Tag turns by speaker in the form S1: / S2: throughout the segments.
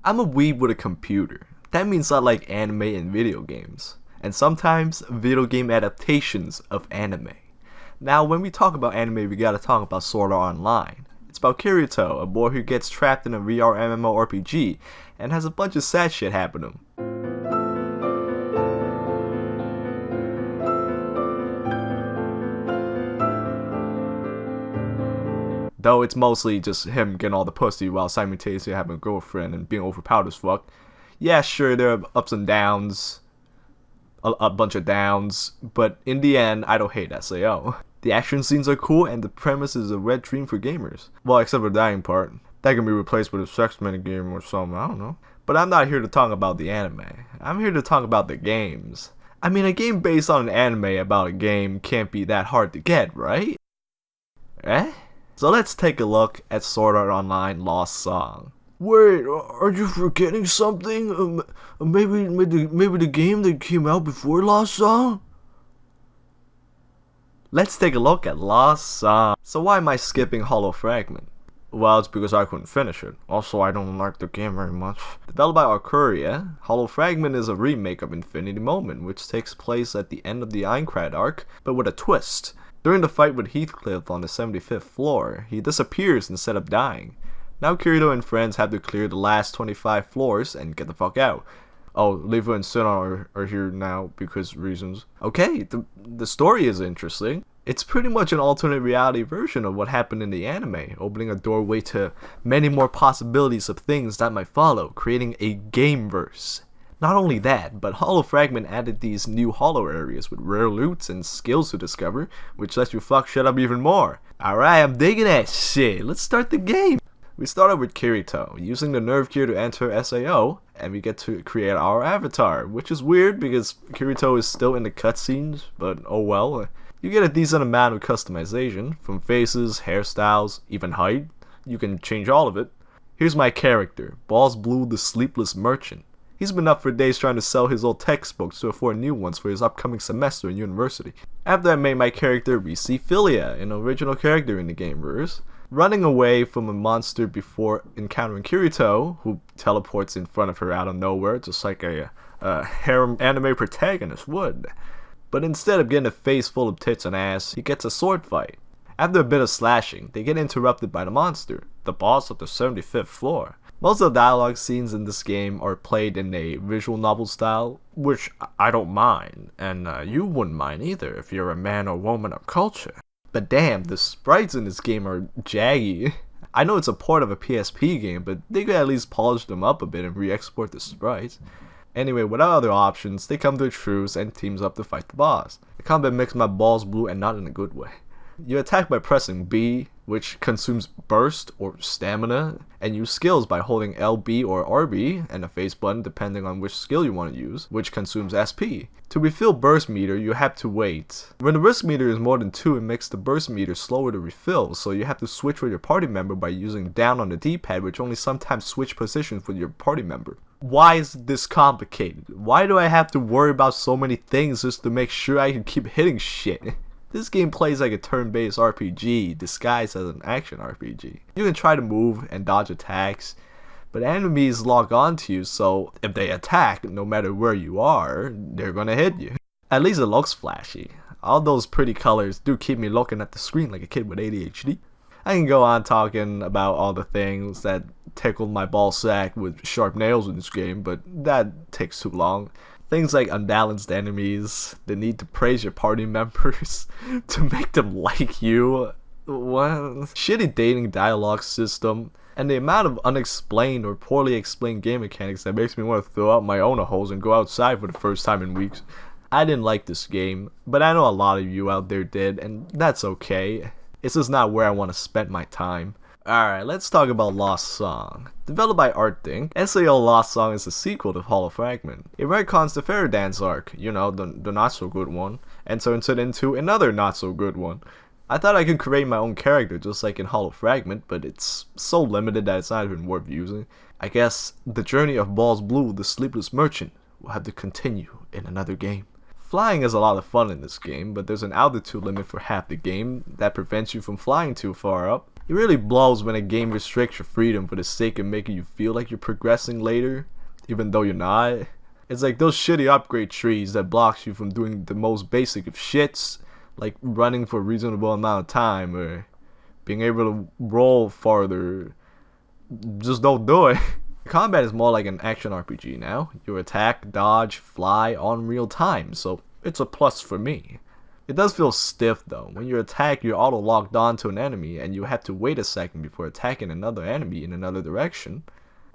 S1: I'm a weeb with a computer. That means I like anime and video games, and sometimes video game adaptations of anime. Now, when we talk about anime, we gotta talk about Sword Art Online. It's about Kirito, a boy who gets trapped in a VR MMORPG and has a bunch of sad shit happen to him. Though it's mostly just him getting all the pussy while simultaneously having a girlfriend and being overpowered as fuck. Yeah, sure, there are ups and downs, a bunch of downs, but in the end, I don't hate SAO. The action scenes are cool, and the premise is a red dream for gamers. Well, except for the dying part. That can be replaced with a sex minigame or something, I don't know. But I'm not here to talk about the anime. I'm here to talk about the games. I mean, a game based on an anime about a game can't be that hard to get, right? Eh? So let's take a look at Sword Art Online Lost Song. Wait, are you forgetting something? Maybe the game that came out before Lost Song? Let's take a look at Lost Song. So why am I skipping Hollow Fragment? Well, it's because I couldn't finish it. Also, I don't like the game very much. Developed by Arcuria, Hollow Fragment is a remake of Infinity Moment, which takes place at the end of the Aincrad arc, but with a twist. During the fight with Heathcliff on the 75th floor, he disappears instead of dying. Now Kirito and friends have to clear the last 25 floors and get the fuck out. Oh, Levo and Sinon are here now because reasons. Okay, the story is interesting. It's pretty much an alternate reality version of what happened in the anime, opening a doorway to many more possibilities of things that might follow, creating a gameverse. Not only that, but Hollow Fragment added these new hollow areas with rare loots and skills to discover, which lets you fuck shit up even more. Alright, I'm digging that shit. Let's start the game. We started with Kirito, using the nerve gear to enter SAO, and we get to create our avatar, which is weird because Kirito is still in the cutscenes, but oh well. You get a decent amount of customization, from faces, hairstyles, even height. You can change all of it. Here's my character, Balls Blue the Sleepless Merchant. He's been up for days trying to sell his old textbooks to afford new ones for his upcoming semester in university. After I made my character, we see Philia, an original character in the gameverse, running away from a monster before encountering Kirito, who teleports in front of her out of nowhere, just like a harem anime protagonist would. But instead of getting a face full of tits and ass, he gets a sword fight. After a bit of slashing, they get interrupted by the monster, the boss of the 75th floor. Most of the dialogue scenes in this game are played in a visual novel style, which I don't mind, and you wouldn't mind either if you're a man or woman of culture. But damn, the sprites in this game are jaggy. I know it's a port of a PSP game, but they could at least polish them up a bit and re-export the sprites. Anyway, without other options, they come to a truce and teams up to fight the boss. The combat makes my balls blue and not in a good way. You attack by pressing B, which consumes burst or stamina, and use skills by holding LB or RB and a face button depending on which skill you want to use, which consumes SP. To refill burst meter, you have to wait. When the risk meter is more than 2, it makes the burst meter slower to refill, so you have to switch with your party member by using down on the D-pad, which only sometimes switch positions with your party member. Why is this complicated? Why do I have to worry about so many things just to make sure I can keep hitting shit? This game plays like a turn-based RPG disguised as an action RPG. You can try to move and dodge attacks, but enemies log on to you, so if they attack, no matter where you are, they're gonna hit you. At least it looks flashy. All those pretty colors do keep me looking at the screen like a kid with ADHD. I can go on talking about all the things that tickled my ball sack with sharp nails in this game, but that takes too long. Things like unbalanced enemies, the need to praise your party members to make them like you, shitty dating dialogue system, and the amount of unexplained or poorly explained game mechanics that makes me want to throw out my own holes and go outside for the first time in weeks. I didn't like this game, but I know a lot of you out there did, and that's okay. It's just not where I want to spend my time. Alright, let's talk about Lost Song. Developed by ArtThink, SAO Lost Song is a sequel to Hollow Fragment. It retcons the Fairy Dance arc, you know, the not so good one, and turns it into another not so good one. I thought I could create my own character just like in Hollow Fragment, but it's so limited that it's not even worth using. I guess the journey of Balls Blue, the Sleepless Merchant, will have to continue in another game. Flying is a lot of fun in this game, but there's an altitude limit for half the game that prevents you from flying too far up. It really blows when a game restricts your freedom for the sake of making you feel like you're progressing later, even though you're not. It's like those shitty upgrade trees that blocks you from doing the most basic of shits, like running for a reasonable amount of time or being able to roll farther. Just don't do it. Combat is more like an action RPG now. You attack, dodge, fly on real time, so it's a plus for me. It does feel stiff though. When you attack, you're auto locked onto an enemy and you have to wait a second before attacking another enemy in another direction.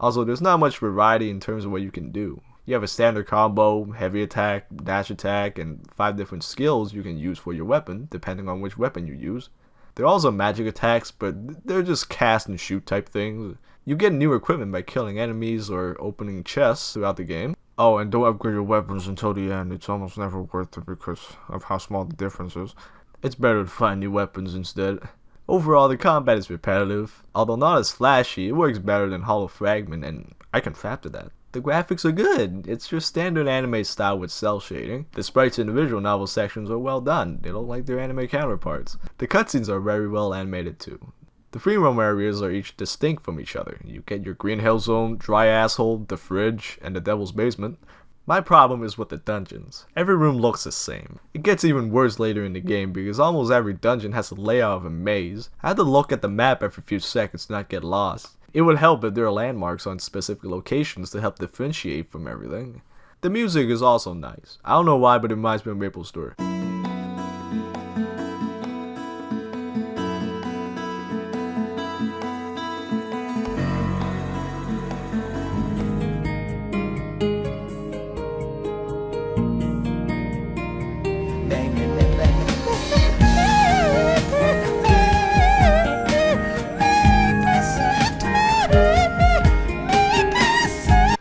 S1: Also, there's not much variety in terms of what you can do. You have a standard combo, heavy attack, dash attack, and 5 different skills you can use for your weapon, depending on which weapon you use. There are also magic attacks, but they're just cast and shoot type things. You get new equipment by killing enemies or opening chests throughout the game. Oh, and don't upgrade your weapons until the end. It's almost never worth it because of how small the difference is. It's better to find new weapons instead. Overall, the combat is repetitive. Although not as flashy, it works better than Hollow Fragment, and I can fap to that. The graphics are good. It's your standard anime style with cel shading. The sprites in the visual novel sections are well done. They look like their anime counterparts. The cutscenes are very well animated too. The free roam areas are each distinct from each other. You get your Green Hill Zone, Dry Asshole, the Fridge, and the Devil's Basement. My problem is with the dungeons. Every room looks the same. It gets even worse later in the game because almost every dungeon has a layout of a maze. I had to look at the map every few seconds to not get lost. It would help if there are landmarks on specific locations to help differentiate from everything. The music is also nice. I don't know why, but it reminds me of Maple Story.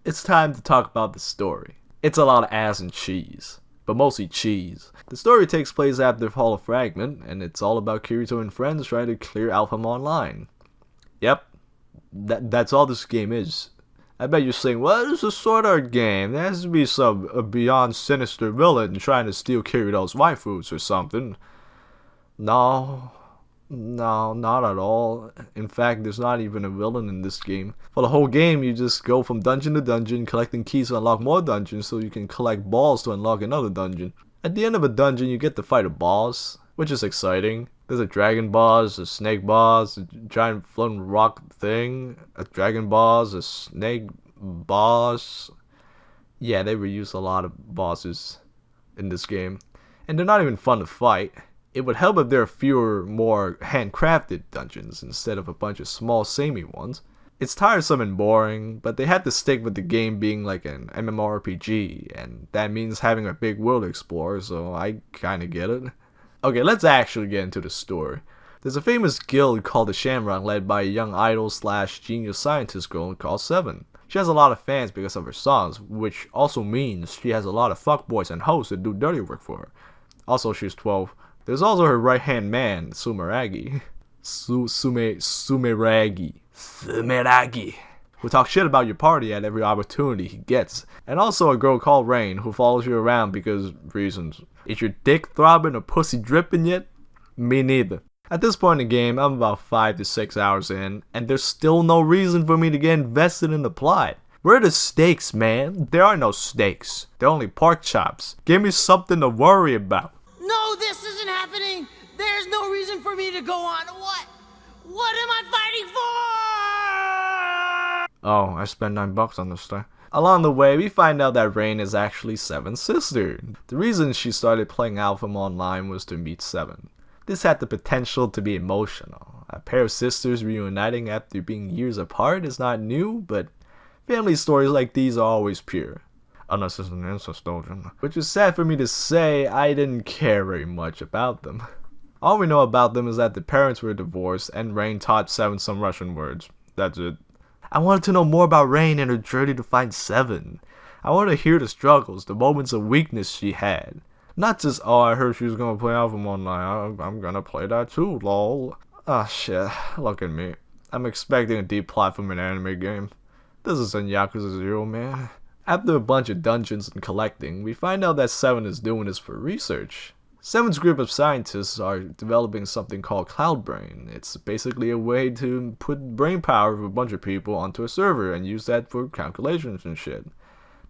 S1: It's time to talk about the story. It's a lot of ass and cheese, but mostly cheese. The story takes place after Hollow Fragment, and it's all about Kirito and friends trying to clear Alpha Online. Yep, that's all this game is. I bet you're saying, well, it's a Sword Art game. There has to be some beyond sinister villain trying to steal Kirito's waifus or something. No, not at all. In fact, there's not even a villain in this game. For the whole game, you just go from dungeon to dungeon, collecting keys to unlock more dungeons so you can collect balls to unlock another dungeon. At the end of a dungeon, you get to fight a boss, which is exciting. There's a dragon boss, a snake boss, a giant floating rock thing, a dragon boss, a snake boss. Yeah, they reuse a lot of bosses in this game. And they're not even fun to fight. It would help if there are fewer, more handcrafted dungeons instead of a bunch of small, samey ones. It's tiresome and boring, but they had to stick with the game being like an MMORPG, and that means having a big world to explore, so I kinda get it. Okay, let's actually get into the story. There's a famous guild called the Shamrock led by a young idol / genius scientist girl called Seven. She has a lot of fans because of her songs, which also means she has a lot of fuckboys and hoes that do dirty work for her. Also, she's 12. There's also her right-hand man, Sumeragi. Sumeragi. Who talks shit about your party at every opportunity he gets. And also a girl called Rain, who follows you around because reasons. Is your dick throbbing or pussy dripping yet? Me neither. At this point in the game, I'm about 5 to 6 hours in, and there's still no reason for me to get invested in the plot. Where are the stakes, man? There are no stakes. They're only pork chops. Give me something to worry about.
S2: No, this isn't happening! There's no reason for me to go on. What? What am I fighting for?
S1: Oh, I spent $9 on this stuff. Along the way, we find out that Rain is actually Seven's sister. The reason she started playing Alpha Online was to meet Seven. This had the potential to be emotional. A pair of sisters reuniting after being years apart is not new, but family stories like these are always pure. Unless it's an incest origin. Which is sad for me to say, I didn't care very much about them. All we know about them is that the parents were divorced and Rain taught Seven some Russian words. That's it. I wanted to know more about Rain and her journey to find Seven. I wanted to hear the struggles, the moments of weakness she had. Not just, oh, I heard she was gonna play Alpha Online, I'm gonna play that too, lol. Ah, shit, look at me. I'm expecting a deep plot from an anime game. This isn't Yakuza 0, man. After a bunch of dungeons and collecting, we find out that Seven is doing this for research. Seven's group of scientists are developing something called Cloud Brain. It's basically a way to put brain power of a bunch of people onto a server and use that for calculations and shit.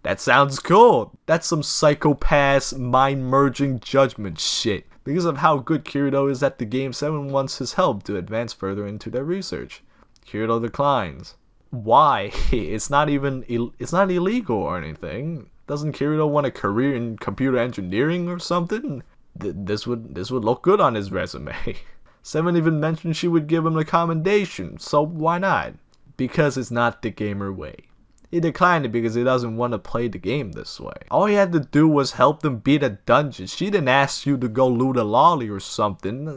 S1: That sounds cool! That's some psychopath, mind-merging judgment shit. Because of how good Kirito is at the game, 7 wants his help to advance further into their research. Kirito declines. Why? It's not illegal or anything. Doesn't Kirito want a career in computer engineering or something? This would look good on his resume. 7 even mentioned she would give him a commendation, so why not? Because it's not the gamer way. He declined it because he doesn't want to play the game this way. All he had to do was help them beat a dungeon. She didn't ask you to go loot a lolly or something.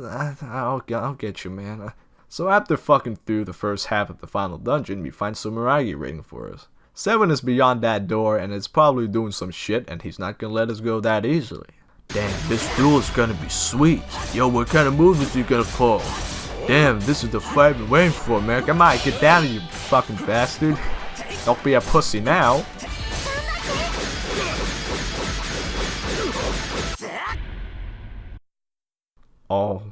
S1: I'll get you, man. So after fucking through the first half of the final dungeon, we find Sumeragi waiting for us. 7 is beyond that door and is probably doing some shit, and he's not gonna let us go that easily. Damn, this duel is gonna be sweet. Yo, what kind of moves is you gonna pull? Damn, this is the fight I've been waiting for, man. Come on, get down here, you fucking bastard. Don't be a pussy now. Oh.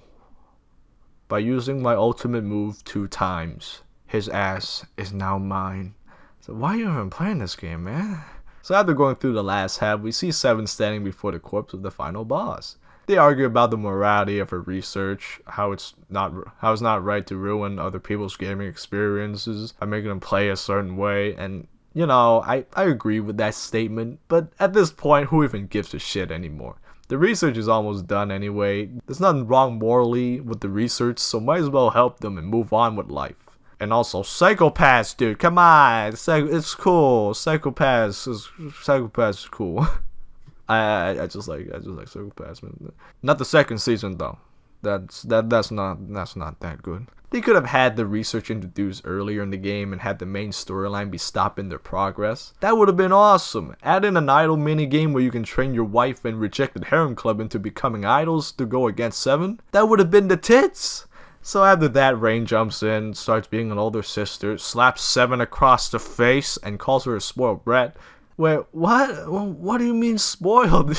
S1: By using my ultimate move 2 times, his ass is now mine. So why are you even playing this game, man? So after going through the last half, we see 7 standing before the corpse of the final boss. They argue about the morality of her research, how it's not right to ruin other people's gaming experiences by making them play a certain way, and you know, I agree with that statement, but at this point, who even gives a shit anymore? The research is almost done anyway. There's nothing wrong morally with the research, so might as well help them and move on with life. And also, psychopaths, dude, come on, it's cool. Psychopaths is cool. I just like psychopaths, man. Not the second season though. That's not that good. They could have had the research introduced earlier in the game and had the main storyline be stopping their progress. That would have been awesome. Add in an idol minigame where you can train your wife and rejected harem club into becoming idols to go against 7. That would have been the tits. So after that, Rain jumps in, starts being an older sister, slaps 7 across the face, and calls her a spoiled brat. Wait, what? What do you mean spoiled?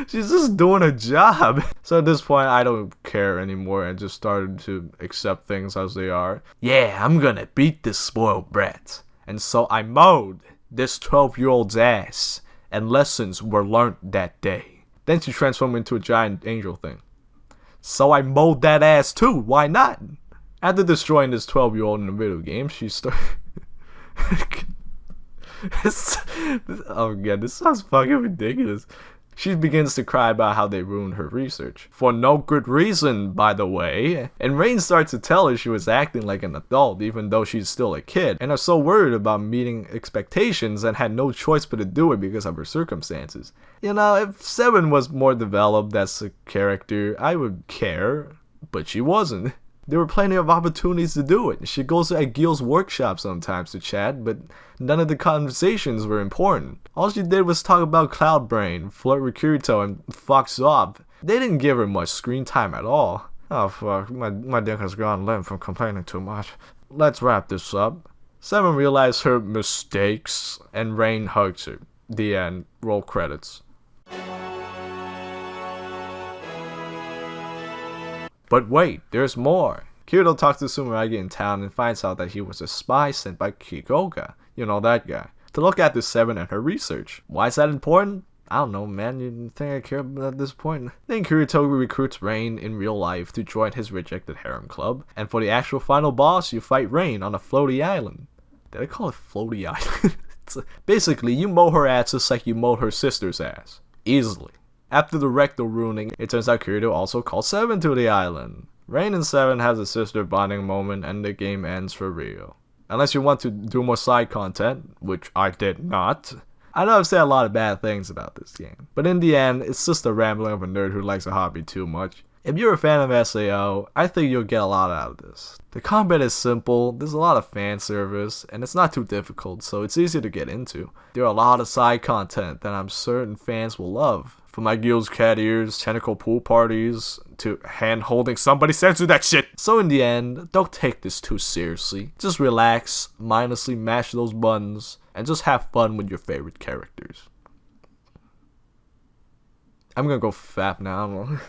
S1: She's just doing her job. So at this point, I don't care anymore and just started to accept things as they are. Yeah, I'm gonna beat this spoiled brat. And so I mowed this 12-year-old's ass, and lessons were learned that day. Then she transformed into a giant angel thing. So I mowed that ass too, why not? After destroying this 12-year-old in a video game, she started... Oh god, this sounds fucking ridiculous. She begins to cry about how they ruined her research. For no good reason, by the way. And Rain starts to tell her she was acting like an adult even though she's still a kid, and are so worried about meeting expectations and had no choice but to do it because of her circumstances. You know, if 7 was more developed as a character, I would care, but she wasn't. There were plenty of opportunities to do it. She goes to Agil's workshop sometimes to chat, but none of the conversations were important. All she did was talk about Cloud Brain, flirt with Kirito, and fucks off. They didn't give her much screen time at all. Oh fuck, my dick has gone limp from complaining too much. Let's wrap this up. 7 realized her mistakes, and Rain hugs her. The end. Roll credits. But wait, there's more. Kirito talks to Sumeragi in town and finds out that he was a spy sent by Kikoga, you know that guy, to look after 7 and her research. Why is that important? I don't know, man, you think I care at this point? Then Kirito recruits Rain in real life to join his rejected harem club, and for the actual final boss, you fight Rain on a floaty island. Did I call it floaty island? Basically, you mow her ass just like you mowed her sister's ass. Easily. After the rectal ruining, it turns out Kirito also called 7 to the island. Rain and 7 has a sister bonding moment and the game ends for real. Unless you want to do more side content, which I did not. I know I've said a lot of bad things about this game, but in the end, it's just a rambling of a nerd who likes a hobby too much. If you're a fan of SAO, I think you'll get a lot out of this. The combat is simple, there's a lot of fan service, and it's not too difficult, so it's easy to get into. There are a lot of side content that I'm certain fans will love. From my Gil's cat ears, tentacle pool parties, to hand holding somebody censor that shit. So in the end, don't take this too seriously. Just relax, mindlessly mash those buttons, and just have fun with your favorite characters. I'm gonna go fap now.